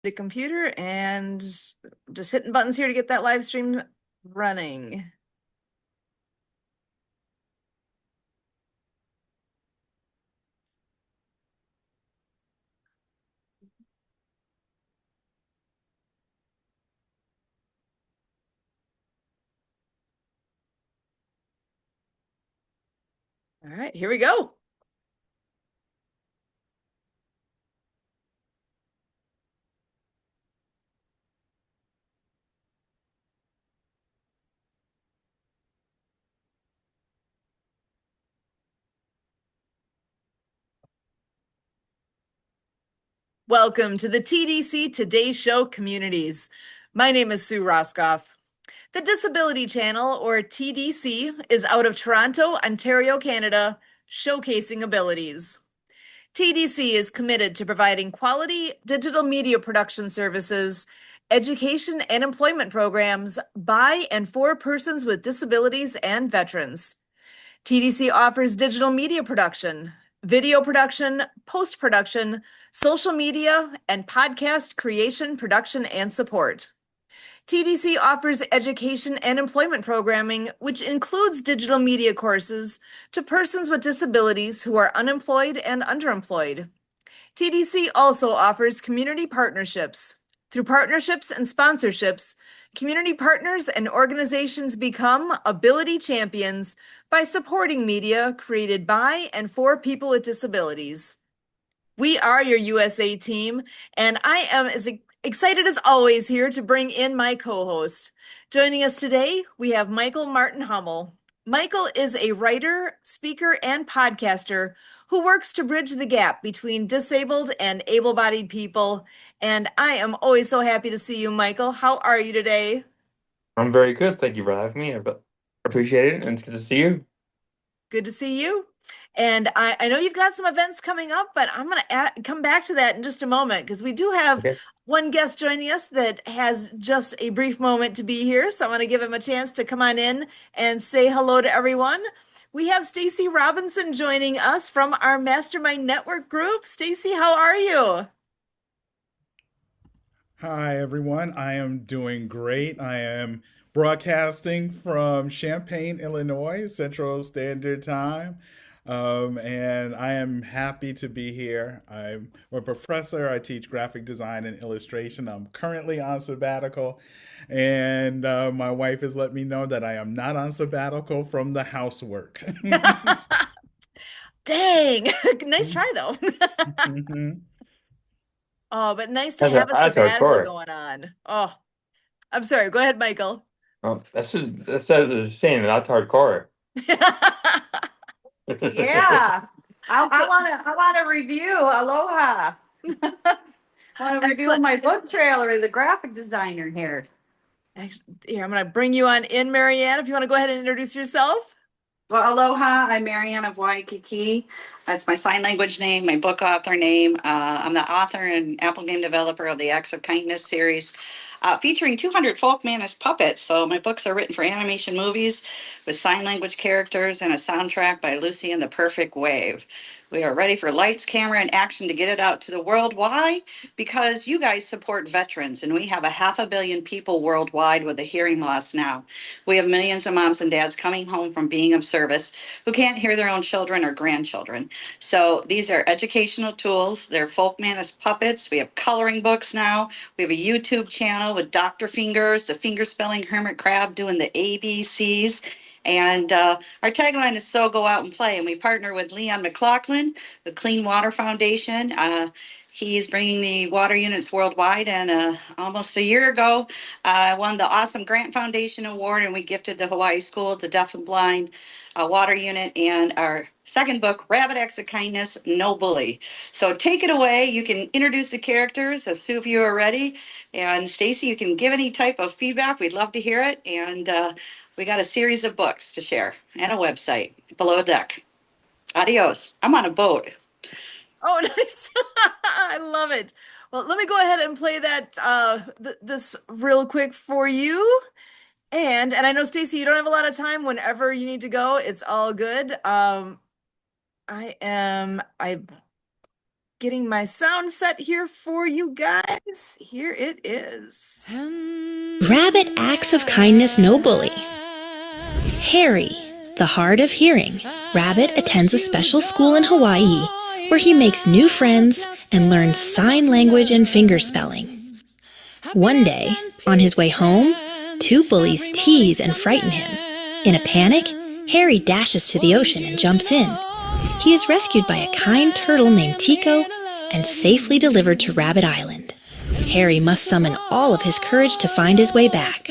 the computer and just hitting buttons here to get that live stream running. All right, here we go. Welcome to the TDC Today Show communities. My name is Sue Roscoff. The Disability Channel, or TDC, is out of Toronto, Ontario, Canada, showcasing abilities. TDC is committed to providing quality digital media production services, education, and employment programs by and for persons with disabilities and veterans. TDC offers digital media production, video production, post production, social media, and podcast creation, production, and support. TDC offers education and employment programming, which includes digital media courses to persons with disabilities who are unemployed and underemployed. TDC also offers community partnerships. Through partnerships and sponsorships, community partners and organizations become ability champions by supporting media created by and for people with disabilities. We are your USA team, and I am as excited as always here to bring in my co-host. Joining us today, we have Michael Martin Hummel. Michael is a writer, speaker, and podcaster who works to bridge the gap between disabled and able-bodied people. And I am always so happy to see you, Michael. How are you today? I'm very good. Thank you for having me. I appreciate it, and it's good to see you. Good to see you. And I know you've got some events coming up, but I'm going to come back to that in just a moment because we do have Okay. one guest joining us that has just a brief moment to be here. So I'm going to give him a chance to come on in and say hello to everyone. We have Stacy Robinson joining us from our Mastermind Network group. Stacy, how are you? Hi, everyone. I am doing great. I am broadcasting from Champaign, Illinois, Central Standard Time. And I am happy to be here. I'm a professor. I teach graphic design and illustration. I'm currently on sabbatical. And my wife has let me know that I am not on sabbatical from the housework. Dang, nice try though. Mhm. Oh, but nice to That's have a that's sabbatical hardcore. going on. Oh, I'm sorry. Go ahead, Michael. Oh, that says the same. That's hardcore. Yeah. I So want to I want to review Aloha. Want to review excellent. my book trailer as a graphic designer here. Here, I'm going to bring you on in, Marianne, if you want to go ahead and introduce yourself. Well, aloha. I'm Marianne of Waikiki. That's my sign language name, my book author name. I'm the author and Apple game developer of the Acts of Kindness series, featuring 200 folk manus puppets. So my books are written for animation movies with sign language characters and a soundtrack by Lucy and the Perfect Wave. We are ready for lights, camera, and action to get it out to the world. Why? Because you guys support veterans, and we have a 500 million people worldwide with a hearing loss now. We have millions of moms and dads coming home from being of service who can't hear their own children or grandchildren. So these are educational tools. They're Folkmanis puppets. We have coloring books now. We have a YouTube channel with Dr. Fingers, the finger spelling hermit crab doing the ABCs. And our tagline is So Go Out and Play. And we partner with Leon McLaughlin, the Clean Water Foundation. He's bringing the water units worldwide. And almost a year ago, I won the Awesome Grant Foundation Award, and we gifted the Hawaii School, the Deaf and Blind Water Unit, and our second book, Rabbit Acts of Kindness, No Bully. So take it away. You can introduce the characters, if Sue, if you are ready. And Stacy, you can give any type of feedback. We'd love to hear it. And we got a series of books to share and a website, Below Deck. Adios. I'm on a boat. Oh, nice. I love it. Well, let me go ahead and play that this real quick for you. And I know Stacy, you don't have a lot of time whenever you need to go. It's all good. I getting my sound set here for you guys. Here it is. Rabbit acts of kindness no bully. Harry, the hard of hearing. Rabbit attends a special school in Hawaii where he makes new friends and learns sign language and finger spelling. One day, on his way home, two bullies tease and frighten him. In a panic, Harry dashes to the ocean and jumps in. He is rescued by a kind turtle named Tico and safely delivered to Rabbit Island. Harry must summon all of his courage to find his way back.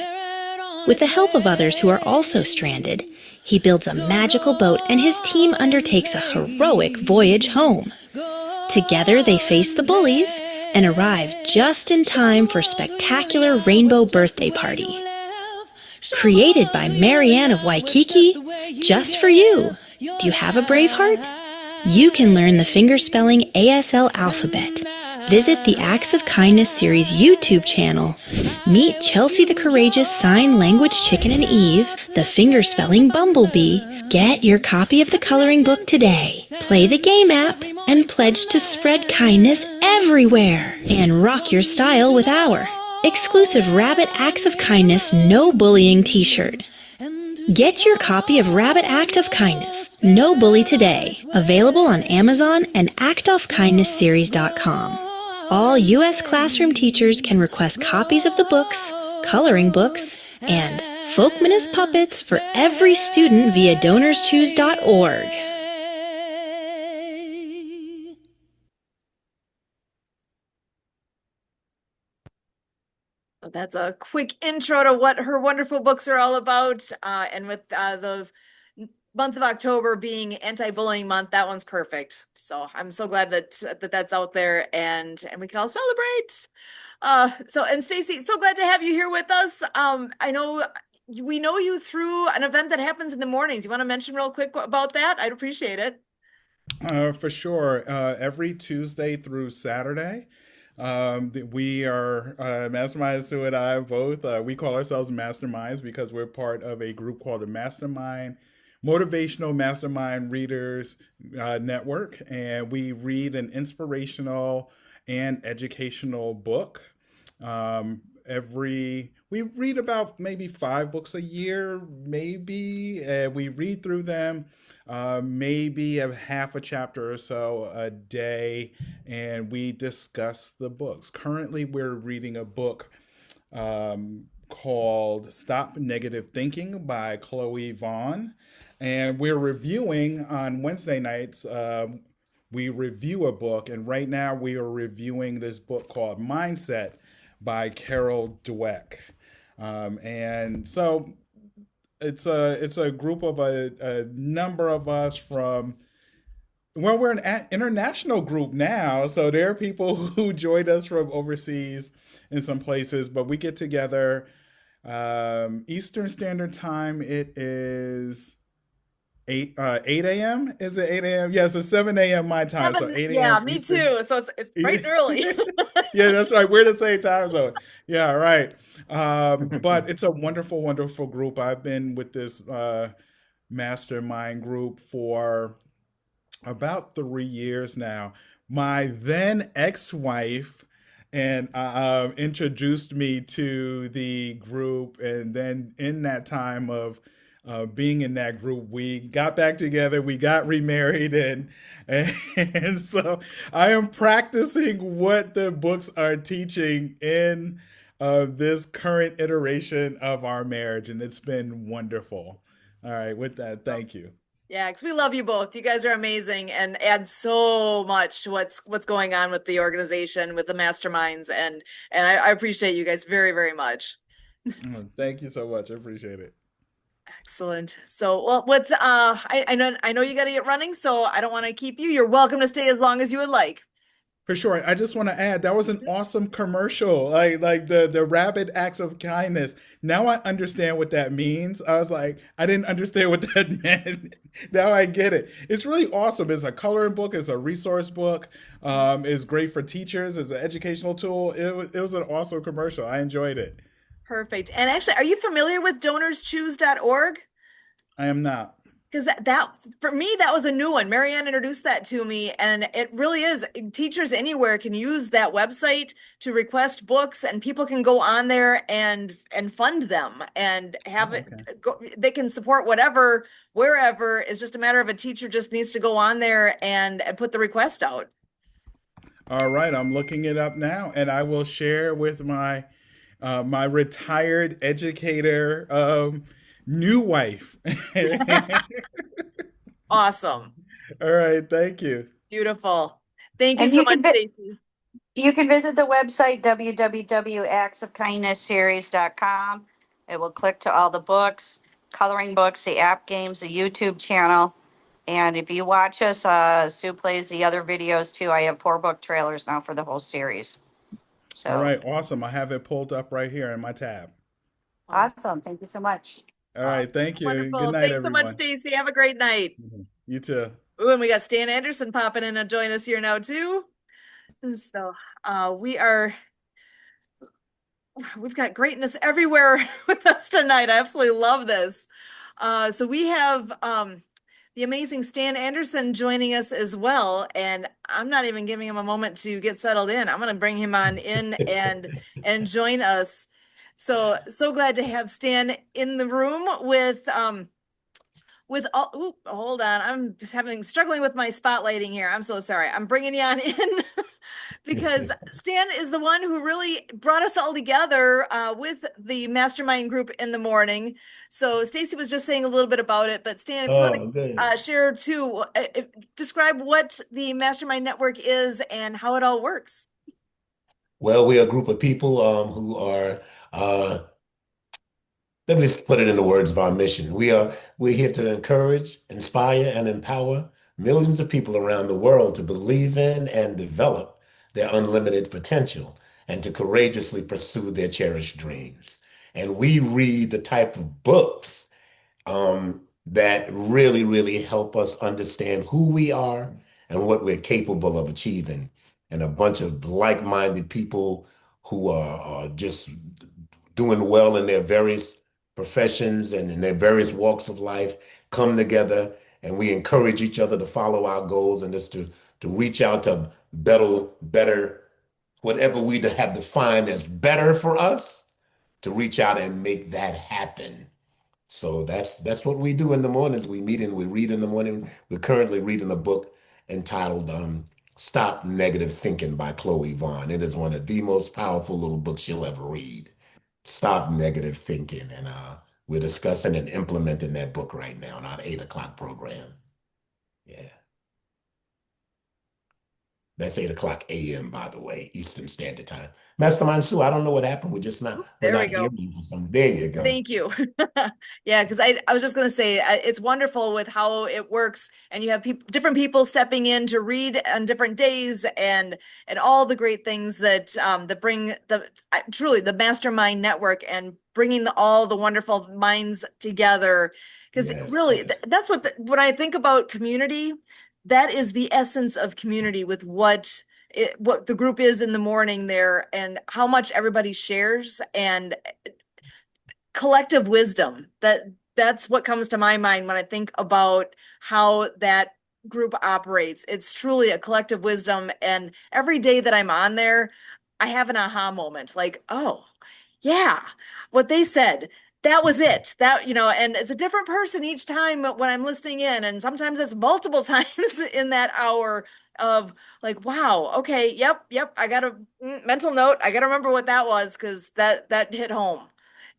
With the help of others who are also stranded, he builds a magical boat and his team undertakes a heroic voyage home. Together they face the bullies and arrive just in time for spectacular rainbow birthday party. Created by Marianne of Waikiki, just for you. Do you have a brave heart? You can learn the fingerspelling ASL alphabet. Visit the Acts of Kindness series YouTube channel. Meet Chelsea the Courageous Sign Language Chicken and Eve, the fingerspelling Bumblebee. Get your copy of the coloring book today. Play the game app and pledge to spread kindness everywhere. And rock your style with our exclusive Rabbit Acts of Kindness No Bullying t-shirt. Get your copy of Rabbit Act of Kindness, No Bully today. Available on Amazon and actoffkindnessseries.com. All U.S. classroom teachers can request copies of the books, coloring books, and Folkmanist puppets for every student via donorschoose.org. That's a quick intro to what her wonderful books are all about. And with the month of October being anti-bullying month, that one's perfect. So I'm so glad that that's out there and we can all celebrate. And Stacy, so glad to have you here with us. I know we know you through an event that happens in the mornings. You want to mention real quick about that? I'd appreciate it. For sure. Every Tuesday through Saturday, we are Mastermind Sue and I both. We call ourselves Masterminds because we're part of a group called the Mastermind Motivational Mastermind Readers Network, and we read an inspirational and educational book. We read about maybe 5 books a year, maybe. We read through them, maybe a half a chapter or so a day, and we discuss the books. Currently, we're reading a book called Stop Negative Thinking by Chloe Vaughn. And we're reviewing on Wednesday nights. We review a book, and right now we are reviewing this book called Mindset by Carol Dweck. And so it's a group of a number of us from, well, we're an international group now. So there are people who joined us from overseas in some places, but we get together Eastern Standard Time. It is 8 a.m. Is it 8 a.m.? Yes, it's 7 a.m. my time. So 8 a.m. Yeah, me Eastern. too. So it's bright and early. Yeah, that's right. We're the same time zone. Yeah, right. But it's a wonderful, wonderful group. I've been with this mastermind group for about 3 years now. My then ex-wife and introduced me to the group, and then in that time of being in that group, we got back together, we got remarried, and so I am practicing what the books are teaching in this current iteration of our marriage, and it's been wonderful. All right, with that, thank you. Yeah, because we love you both. You guys are amazing and add so much to what's going on with the organization, with the masterminds, and I appreciate you guys very, very much. Thank you so much. I appreciate it. Excellent. So, well, with I know you got to get running, so I don't want to keep you. You're welcome to stay as long as you would like. For sure. I just want to add that was an awesome commercial. Like the Rabbit Acts of Kindness. Now I understand what that means. I was like, I didn't understand what that meant. Now I get it. It's really awesome. It's a coloring book. It's a resource book. It's great for teachers. It's an educational tool. It was an awesome commercial. I enjoyed it. Perfect. And actually, are you familiar with donorschoose.org? I am not. Because that for me, that was a new one. Marianne introduced that to me, and it really is. Teachers anywhere can use that website to request books, and people can go on there and fund them and have Oh, it okay. go. They can support whatever, wherever. It's just a matter of a teacher just needs to go on there and put the request out. All right, I'm looking it up now, and I will share with my retired educator new wife. Awesome. All right, thank you. Beautiful. Thank you And so much, Stacy. you can visit the website www.actsofkindnessseries.com. It will click to all the books, coloring books, the app games, the YouTube channel. And if you watch us, Sue plays the other videos too. I have 4 book trailers now for the whole series. All So right, awesome. I have it pulled up right here in my tab. Awesome. awesome. Thank you so much. All right, thank you. Good Wonderful. night, Thanks so much, everyone. Stacy. Have a great night. You too. Ooh, and we got Stan Anderson popping in to join us here now too. So we are we've got greatness everywhere with us tonight. I absolutely love this. So we have the amazing Stan Anderson joining us as well. And I'm not even giving him a moment to get settled in. I'm going to bring him on in and join us. So glad to have Stan in the room with all, ooh, hold on. I'm just struggling with my spotlighting here. I'm so sorry. I'm bringing you on in because Stan is the one who really brought us all together with the mastermind group in the morning. So Stacy was just saying a little bit about it, but Stan, if you want Oh, to good. share too, describe what the mastermind network is and how it all works. Well, we're a group of people who are, let me just put it in the words of our mission. We're here to encourage, inspire, and empower millions of people around the world to believe in and develop their unlimited potential and to courageously pursue their cherished dreams. And we read the type of books that really, really help us understand who we are and what we're capable of achieving. And a bunch of like-minded people who are just doing well in their various professions and in their various walks of life come together and we encourage each other to follow our goals and just to reach out to better, whatever we have defined as better for us, to reach out and make that happen. So that's what we do in the mornings. We meet and we read in the morning. We're currently reading a book entitled Stop Negative Thinking by Chloe Vaughn. It is one of the most powerful little books you'll ever read. Stop Negative Thinking. And we're discussing and implementing that book right now in our 8 o'clock program. Yeah. That's 8 o'clock a.m., by the way, Eastern Standard Time. Mastermind Sue, I don't know what happened. We're There we not go. hearing you for some. There you go. Thank you. Yeah, because I was just going to say it's wonderful with how it works, and you have different people stepping in to read on different days, and all the great things that that bring the truly the mastermind network and bringing all the wonderful minds together. Because Yes, really, yes, that's what when I think about community, that is the essence of community with what the group is in the morning there and how much everybody shares and collective wisdom. That's what comes to my mind when I think about how that group operates. It's truly a collective wisdom, and every day that I'm on there, I have an aha moment like, oh, yeah, what they said, that was it. That, and it's a different person each time when I'm listening in, and sometimes it's multiple times in that hour of like, wow, okay, yep, I got a mental note. I got to remember what that was because that hit home.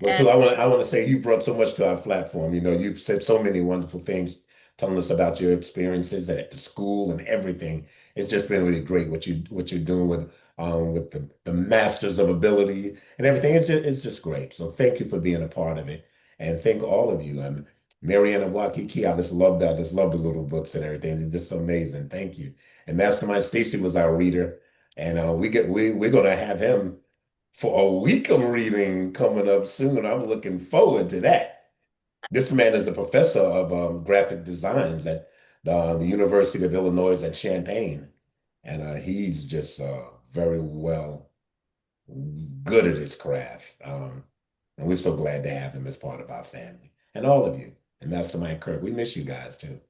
well, And so I want to say you brought so much to our platform. You know, you've said so many wonderful things, telling us about your experiences at the school and everything. It's just been really great what you're doing with the masters of ability and everything. It's just great. So thank you for being a part of it, and thank all of you. Mariana Wakiki, I just love that. I just love the little books and everything. It's just so amazing. Thank you. And Mastermind Stacy was our reader, and we're gonna have him for a week of reading coming up soon. I'm looking forward to that. This man is a professor of graphic designs at the University of Illinois at Champaign, and he's just very well good at his craft. And we're so glad to have him as part of our family, and all of you. and Mastermind Kirk. We miss you guys too.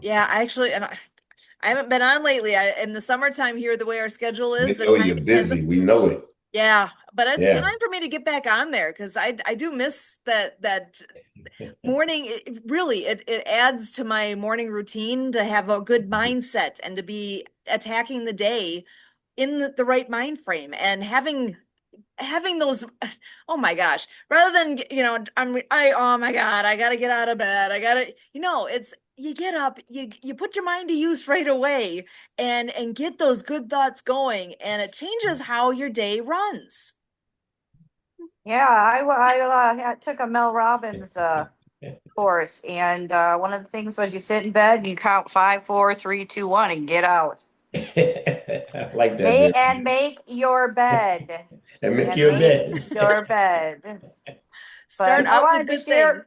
Yeah, I haven't been on lately. In the summertime here, the way our schedule We is, the know you're timing busy. hasn't. We know it. Yeah, but it's Yeah. time for me to get back on there because I do miss that morning. Really, it adds to my morning routine to have a good mindset and to be attacking the day in the right mind frame and having those, oh my gosh, rather than oh my God, I gotta get out of bed, I gotta, it's, you get up, you put your mind to use right away and get those good thoughts going, and it changes how your day runs. Yeah, took a Mel Robbins course, and one of the things was you sit in bed and you count 5, 4, 3, 2, 1, and get out. I like that, Make man. and make your bed. And make And your make bed. your bed. Start But I out with wanted to good things. share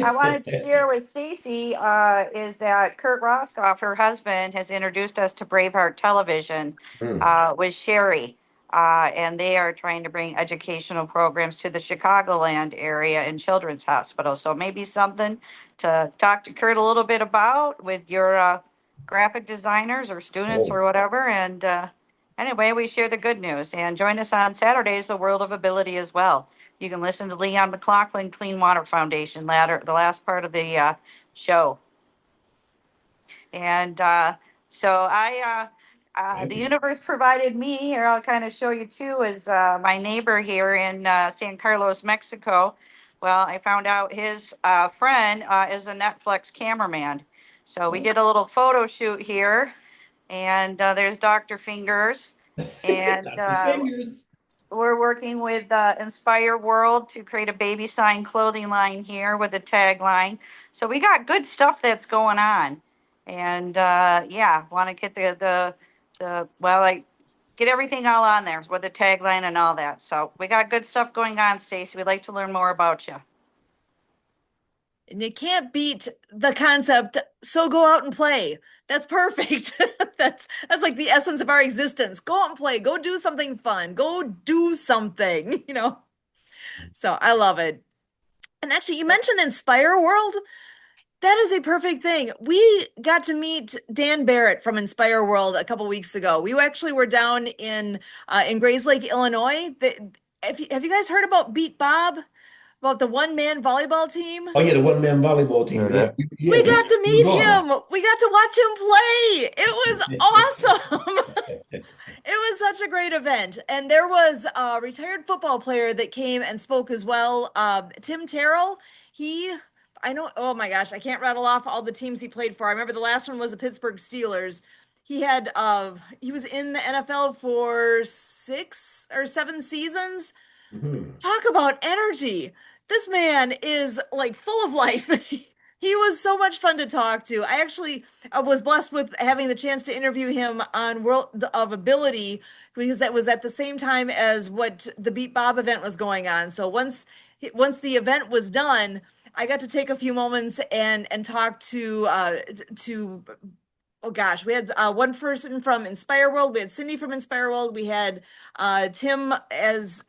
I wanted to share with Stacy is that Kurt Roskoff, her husband, has introduced us to Braveheart Television Hmm. with Sherry. And they are trying to bring educational programs to the Chicagoland area and Children's Hospital. So maybe something to talk to Kurt a little bit about with your graphic designers or students Oh, or whatever. And anyway, we share the good news. And join us on Saturdays, The World of Ability as well. You can listen to Leon McLaughlin Clean Water Foundation the last part of the show. And the universe provided me here. I'll kind of show you too. Is my neighbor here in San Carlos, Mexico. Well, I found out his friend is a Netflix cameraman. So we did a little photo shoot here, and there's Dr. Fingers, and Dr. Fingers. we're working with Inspire World to create a baby sign clothing line here with a tagline. So we got good stuff that's going on, and yeah, want to get like get everything all on there with the tagline and all that. So we got good stuff going on, Stacey. We'd like to learn more about you. And you can't beat the concept, so go out and play. That's perfect. That's like the essence of our existence. Go out and play. Go do something fun. Go do something, So I love it. And actually, you mentioned Inspire World. That is a perfect thing. We got to meet Dan Barrett from Inspire World a couple weeks ago. We actually were down in Grays Lake, Illinois. Have you guys heard about Beat Bob? About the one-man volleyball team? Oh yeah, the one-man volleyball team. Yeah. Yeah, We got to he was meet on. him. We got to watch him play. It was awesome. It was such a great event. And there was a retired football player that came and spoke as well. Tim Terrell. I know, oh my gosh, I can't rattle off all the teams he played for. I remember the last one was the Pittsburgh Steelers. He was in the NFL for 6 or 7 seasons. Mhm. Talk about energy. This man is like full of life. He was so much fun to talk to. I actually was blessed with having the chance to interview him on World of Ability because that was at the same time as what the Beat Bob event was going on. So once the event was done, I got to take a few moments and talk to oh gosh, we had one person from Inspire World. We had Cindy from Inspire World. We had Tim as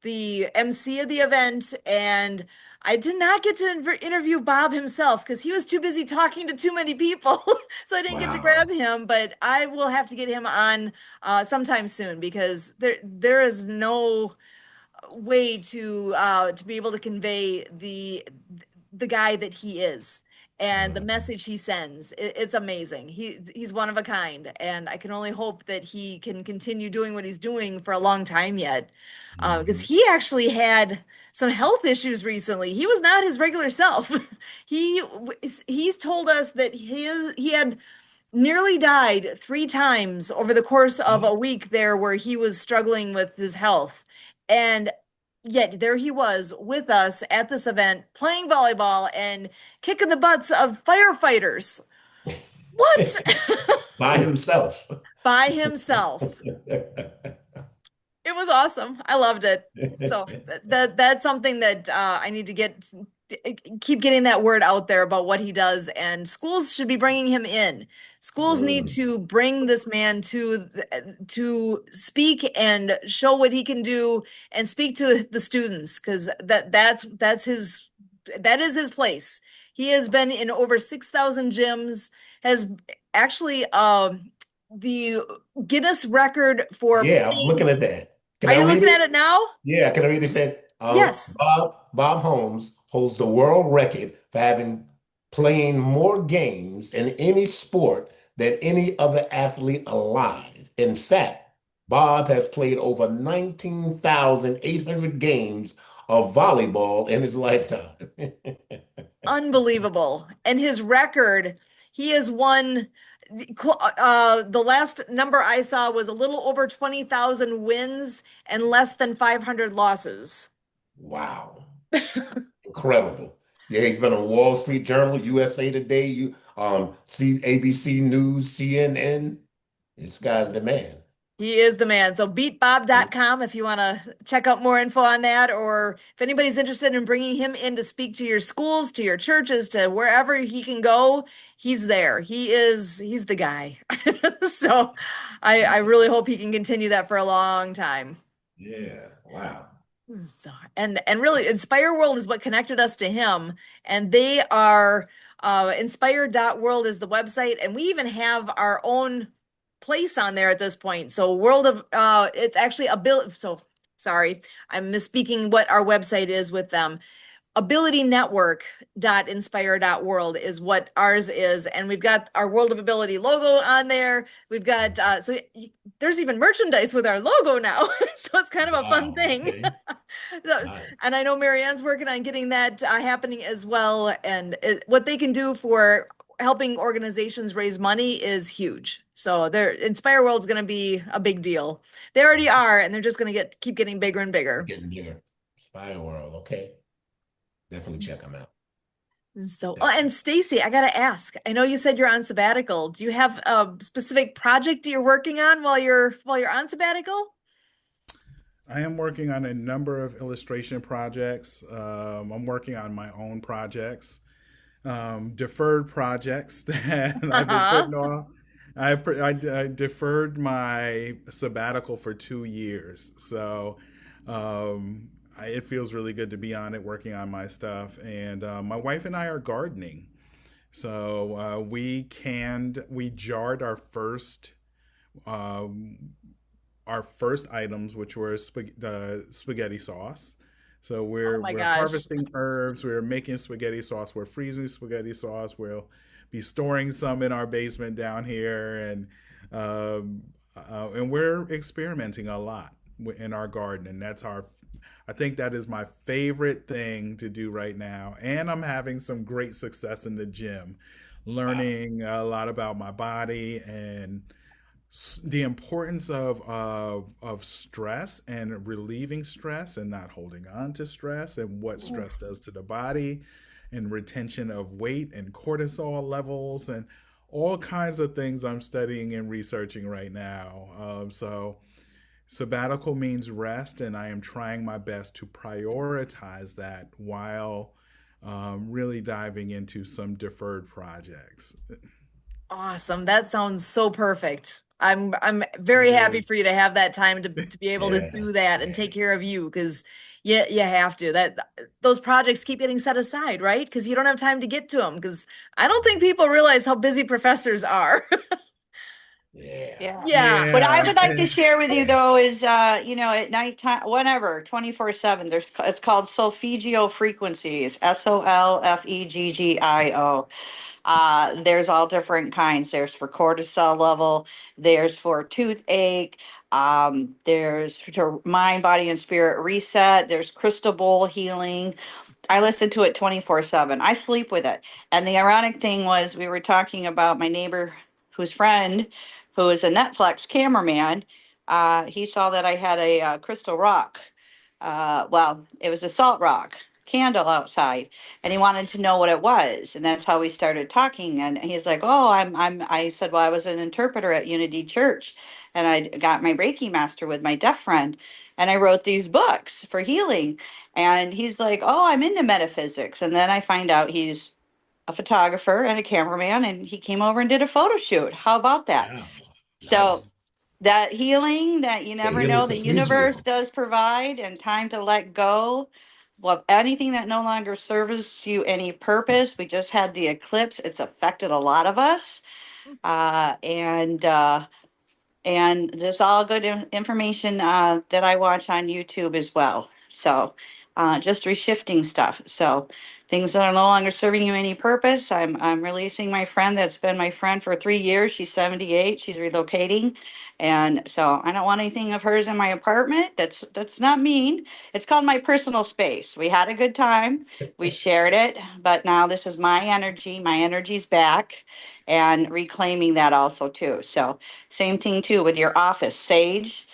the MC of the event, and I did not get to interview Bob himself because he was too busy talking to too many people, so I didn't get to grab Wow. him. But I will have to get him on sometime soon because there is no way to be able to convey the guy that he is and the message he sends. It's amazing. He's one of a kind, and I can only hope that he can continue doing what he's doing for a long time yet. Because Mhm. he actually had some health issues recently. He was not his regular self. He he's told us that he had nearly died 3 times over the course of a week there where he was struggling with his health. And yet there he was with us at this event playing volleyball and kicking the butts of firefighters. What? By himself. By himself. It was awesome. I loved it. So that's something that I need to keep getting that word out there about what he does, and schools should be bringing him in. Schools need Mm. to bring this man to speak and show what he can do and speak to the students because that's his that is his place. He has been in over 6,000 gyms, has actually the Guinness record for Yeah, I'm playing. looking at that. Can Are I you read looking at it? it now? Yeah, can I read it? Said Yes. Bob Holmes holds the world record for having playing more games in any sport than any other athlete alive. In fact, Bob has played over 19,800 games of volleyball in his lifetime. Unbelievable. And his record, he has won the last number I saw was a little over 20,000 wins and less than 500 losses. Wow. Incredible. Yeah, he's been on Wall Street Journal, USA Today, ABC News, CNN. This guy's the man. He is the man. So beatbob.com if you want to check out more info on that, or if anybody's interested in bringing him in to speak to your schools, to your churches, to wherever he can go, he's there. He's the guy. So I really hope he can continue that for a long time. Yeah. Wow. So, and really Inspire World is what connected us to him, and they are inspire.world is the website, and we even have our own place on there at this point. So world of it's actually a bill, so sorry, I'm misspeaking what our website is with them. AbilityNetwork.inspire.world is what ours is, and we've got our World of Ability logo on there. We've got there's even merchandise with our logo now, so it's kind of a fun Wow. thing. Okay. So, Nice. and I know Marianne's working on getting that happening as well, and what they can do for helping organizations raise money is huge. So their Inspire World is going to be a big deal. They already are, and they're just going to keep getting bigger and bigger. Getting bigger. Spy World. Okay. Definitely check them out. So, oh, Definitely. and Stacy, I gotta ask. I know you said you're on sabbatical. Do you have a specific project you're working on while you're on sabbatical? I am working on a number of illustration projects. I'm working on my own projects, deferred projects that I've been Uh-huh. putting off. I deferred my sabbatical for 2 years. So it feels really good to be on it, working on my stuff. And my wife and I are gardening. So we jarred um, our first items, which were spaghetti sauce. So Oh my we're gosh. harvesting herbs. We're making spaghetti sauce. We're freezing spaghetti sauce. We'll be storing some in our basement down here, and we're experimenting a lot in our garden, and that's our. I think that is my favorite thing to do right now, and I'm having some great success in the gym, Wow. learning a lot about my body and the importance of stress and relieving stress and not holding on to stress and what stress does to the body and retention of weight and cortisol levels and all kinds of things I'm studying and researching right now. So sabbatical means rest, and I am trying my best to prioritize that while really diving into some deferred projects. Awesome. That sounds so perfect. I'm It very happy for is. you to have that time to be able to Yeah. do that and Yeah. take care of you, because you have to. That those projects keep getting set aside, right? Because you don't have time to get to them. Because I don't think people realize how busy professors are. Yeah. Yeah. Yeah. What I Yeah. would like to share with you Yeah. though is, at nighttime, whenever, 24/7, it's called solfeggio frequencies, SOLFEGGIO. There's all different kinds. There's for cortisol level, there's for toothache, there's for mind, body, and spirit reset, there's crystal bowl healing. I listen to it 24/7. I sleep with it. And the ironic thing was, we were talking about my neighbor whose friend, who is a Netflix cameraman. He saw that I had a crystal rock. Well, it was a salt rock candle outside, and he wanted to know what it was. And that's how we started talking. And he's like, "Oh, I said, well, I was an interpreter at Unity Church, and I got my Reiki master with my deaf friend, and I wrote these books for healing." And he's like, "Oh, I'm into metaphysics." And then I find out he's a photographer and a cameraman, and he came over and did a photo shoot. How about that? Wow. So Nice. that healing that you The never healing know the universe Suffugio. does provide, and time to let go. well, anything that no longer serves you any purpose. We just had the eclipse. It's affected a lot of us. Uh, and uh, and there's all good information that I watch on YouTube as well. So just reshifting stuff. So things that are no longer serving you any purpose. I'm releasing my friend that's been my friend for 3 years. She's 78. She's relocating, and so I don't want anything of hers in my apartment. That's not mean. It's called my personal space. We had a good time. We shared it, but now this is my energy. My energy's back, and reclaiming that also too. So same thing too with your office. Sage,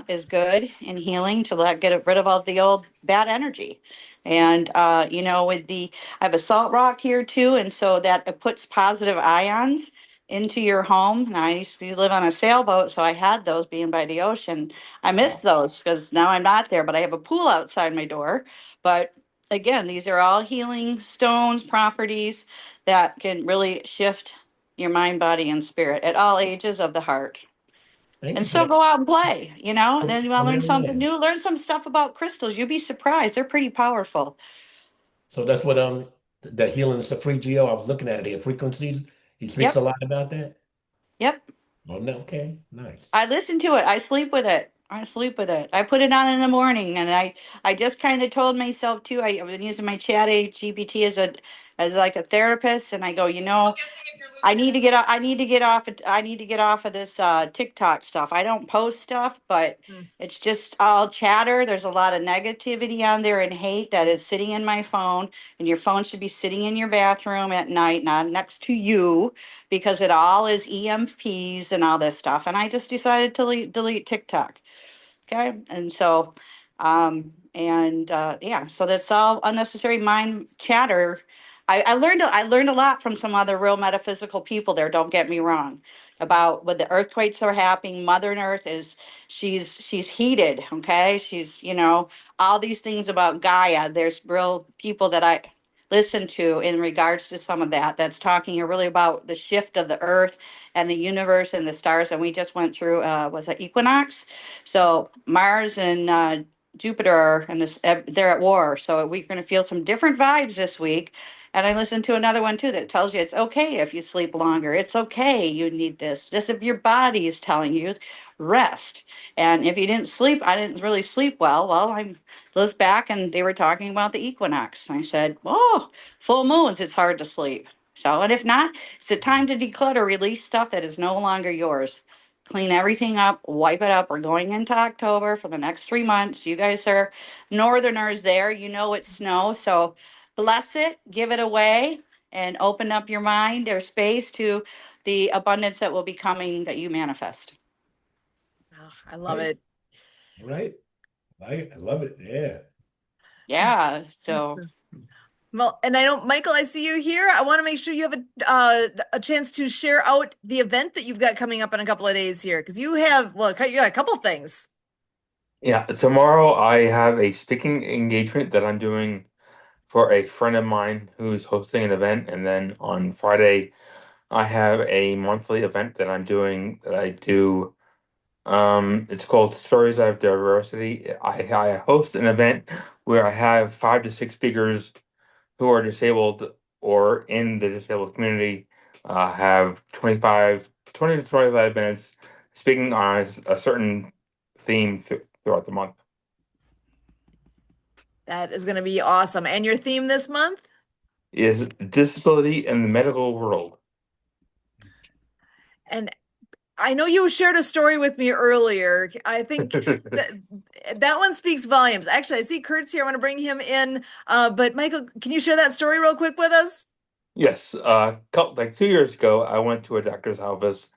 is good in healing to get rid of all the old bad energy. And with I have a salt rock here too, and so that it puts positive ions into your home. Now I used to live on a sailboat, so I had those being by the ocean. I miss those because now I'm not there, but I have a pool outside my door. But again, these are all healing stones, properties that can really shift your mind, body, and spirit at all ages of the heart. Thank And you for so that. go out and play, and then you I want to learn really something am. new, learn some stuff about crystals. You'd be surprised. They're pretty powerful. So that's what the healing is the free geo. I was looking at it here. Frequencies. He speaks a Yep. lot about that. Yep. Oh no, okay, nice. I listen to it. I sleep with it. I sleep with it. I put it on in the morning, and I just kind of told myself too. I've been using my chat GPT as like a therapist, and I go, I need to get off. I need to get off. I need to get off of this TikTok stuff. I don't post stuff, but Mm. it's just all chatter. There's a lot of negativity on there and hate that is sitting in my phone. And your phone should be sitting in your bathroom at night, not next to you, because it all is EMPs and all this stuff. And I just decided to delete TikTok. Okay. And so, yeah, so that's all unnecessary mind chatter. I learned a lot from some other real metaphysical people there. Don't get me wrong, about when the earthquakes are happening. Mother Earth is she's heated. Okay, she's all these things about Gaia. There's real people that I listen to in regards to some of that. That's talking really about the shift of the Earth and the universe and the stars. And we just went through was it equinox? So Mars and Jupiter are in this, they're at war. So we're going to feel some different vibes this week. And I listened to another one too that tells you it's okay if you sleep longer. It's okay. You need this. Just if your body is telling you rest. And if you didn't sleep, I didn't really sleep well. Well, I was back and they were talking about the equinox. And I said, oh, full moons, it's hard to sleep. So, and if not, it's a time to declutter, release stuff that is no longer yours, clean everything up, wipe it up. We're going into October for the next 3 months. You guys are northerners there. You know it's snow. So bless it, give it away, and open up your mind or space to the abundance that will be coming that you manifest. Oh, I love Right, it. right. I love it. Yeah. Yeah. So Well, and I know, Michael, I see you here. I want to make sure you have a chance to share out the event that you've got coming up in a couple of days here, because you have, well, you got a couple of things. Yeah, tomorrow I have a speaking engagement that I'm doing for a friend of mine who's hosting an event, and then on Friday I have a monthly event that I'm doing that I do. It's called Stories of Diversity. I host an event where I have 5 to 6 speakers who are disabled or in the disabled community, have 20 to 25 minutes speaking on a certain theme throughout the month. That is going to be awesome. And your theme this month? Is disability in the medical world. And I know you shared a story with me earlier. I think that that one speaks volumes. Actually, I see Kurt's here. I want to bring him in. But Michael, can you share that story real quick with us? Yes, like 2 years ago, I went to a doctor's office,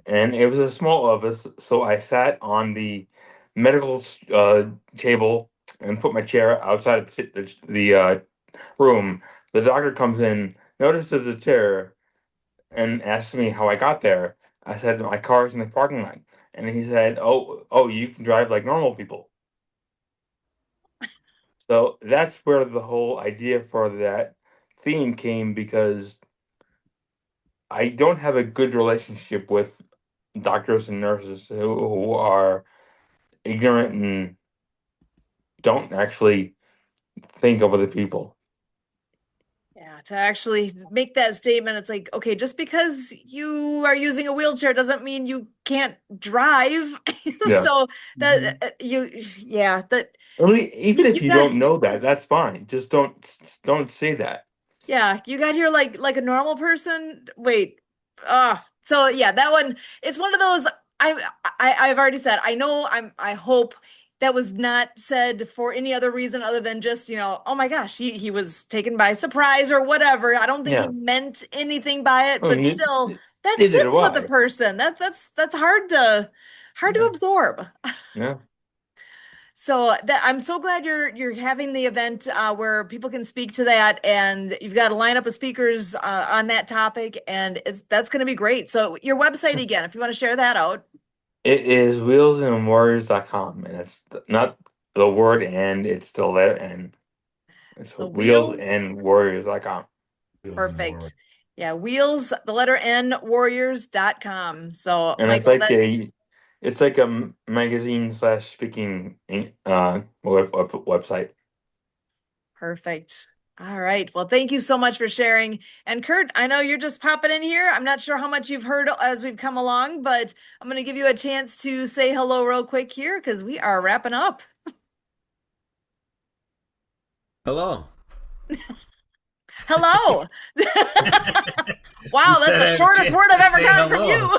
and it was a small office, so I sat on the medical table and put my chair outside of the room. The doctor comes in, notices the chair, and asked me how I got there. I said my car's in the parking lot, and he said, "Oh, you can drive like normal people." So that's where the whole idea for that theme came, because I don't have a good relationship with doctors and nurses who are ignorant and don't actually think of other people. Yeah, to actually make that statement, it's like, okay, just because you are using a wheelchair doesn't mean you can't drive. Yeah. So that Mhm. yeah, that I mean, even if you you got, don't know that, that's fine. Just don't say that. yeah, you got here like a normal person. Wait, so yeah, that one, it's one of those. I've already said, I know, I hope that was not said for any other reason other than just, oh my gosh, he was taken by surprise or whatever. I don't think he Yeah. meant anything by it, Oh, but still, that neither sits do with a I. person. That's hard to Yeah. absorb. Yeah. So that I'm so glad you're having the event where people can speak to that, and you've got a lineup of speakers on that topic, and that's going to be great. So your website again, if you want to share that out. It is wheelsandwarriors.com, and it's not the word and, it's the letter N. It's So Wheels, wheelsandwarriors.com. Feels more. perfect. Yeah, Wheels, the letter N, warriors.com. So And Michael, that it's like a magazine slash speaking website. perfect. All right. Well, thank you so much for sharing. And Kurt, I know you're just popping in here. I'm not sure how much you've heard as we've come along, but I'm going to give you a chance to say hello real quick here because we are wrapping up. Hello. Hello. You Wow, that's said the I have a shortest chance word I've to ever say gotten from hello.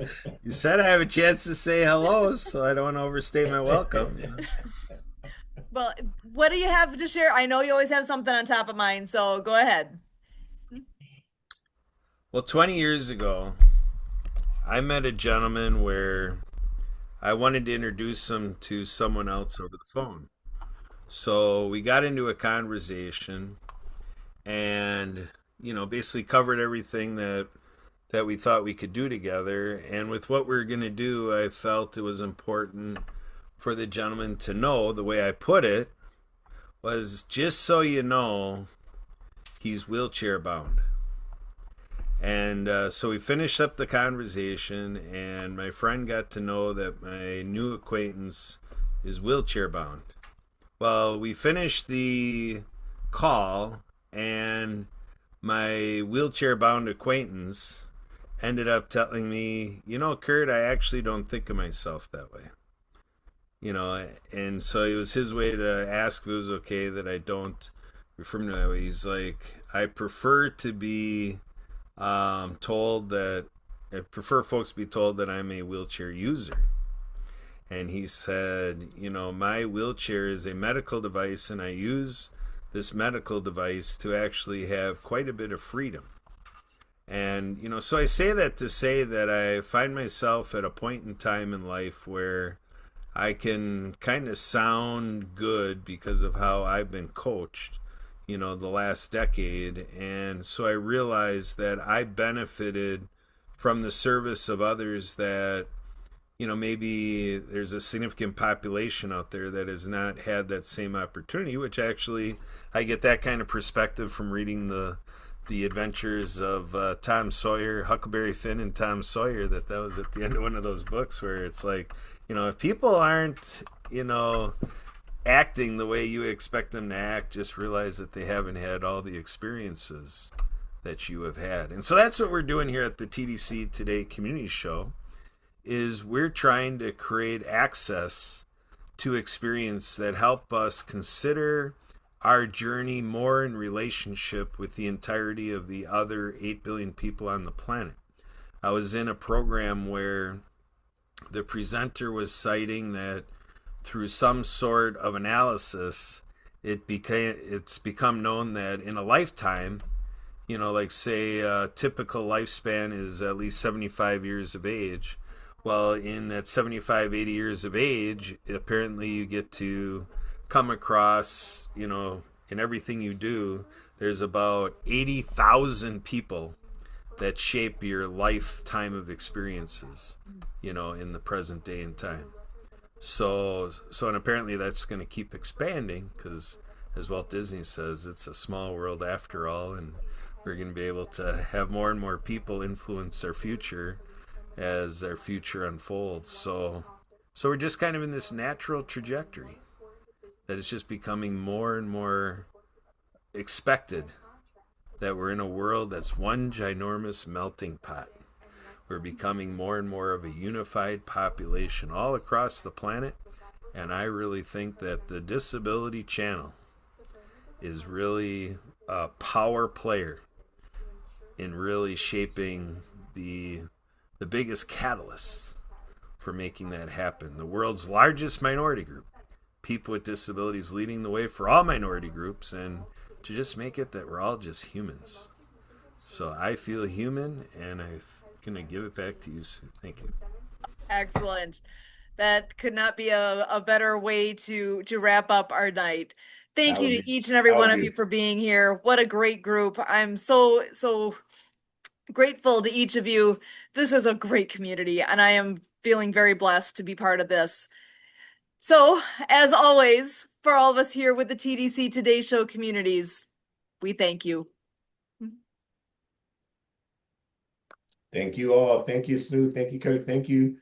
you. You said I have a chance to say hello, so I don't want to overstay my welcome. Well, what do you have to share? I know you always have something on top of mind, so go ahead. Well, 20 years ago, I met a gentleman where I wanted to introduce him to someone else over the phone. So we got into a conversation and, basically covered everything that we thought we could do together. And with what we were going to do, I felt it was important for the gentleman to know, the way I put it was, just so you know, he's wheelchair bound. And so we finished up the conversation, and my friend got to know that my new acquaintance is wheelchair bound. Well, we finished the call, and my wheelchair bound acquaintance ended up telling me, Kurt, I actually don't think of myself that way. And so it was his way to ask if it was okay that I don't refer to him that way. He's like, I prefer to be told that I prefer folks to be told that I'm a wheelchair user. And he said, my wheelchair is a medical device, and I use this medical device to actually have quite a bit of freedom. And, so I say that to say that I find myself at a point in time in life where I can kind of sound good because of how I've been coached, the last decade. And so I realized that I benefited from the service of others that, maybe there's a significant population out there that has not had that same opportunity, which actually I get that kind of perspective from reading the adventures of Tom Sawyer, Huckleberry Finn and Tom Sawyer, that was at the end of one of those books where it's like, if people aren't, acting the way you expect them to act, just realize that they haven't had all the experiences that you have had. And so that's what we're doing here at the TDC Today Community Show, is we're trying to create access to experience that help us consider our journey more in relationship with the entirety of the other 8 billion people on the planet. I was in a program where the presenter was citing that through some sort of analysis, it's become known that in a lifetime, like say a typical lifespan is at least 75 years of age. Well, in that 75, 80 years of age, apparently you get to come across, in everything you do, there's about 80,000 people that shape your lifetime of experiences, in the present day and time. So and apparently that's going to keep expanding because, as Walt Disney says, it's a small world after all, and we're going to be able to have more and more people influence our future as our future unfolds. So we're just kind of in this natural trajectory. that it's just becoming more and more expected that we're in a world that's one ginormous melting pot. We're becoming more and more of a unified population all across the planet. And I really think that the Disability Channel is really a power player in really shaping the biggest catalysts for making that happen. The world's largest minority group, people with disabilities leading the way for all minority groups, and to just make it that we're all just humans. So I feel human, and I'm going to give it back to you, Sue. Thank you. Excellent. That could not be a better way to wrap up our night. Thank you to each and every one of you for being here. What a great group. I'm so grateful to each of you. This is a great community, and I am feeling very blessed to be part of this. So, as always, for all of us here with the TDC Today Show communities, we thank you. Thank you all. Thank you, Sue. Thank you, Kurt. Thank you,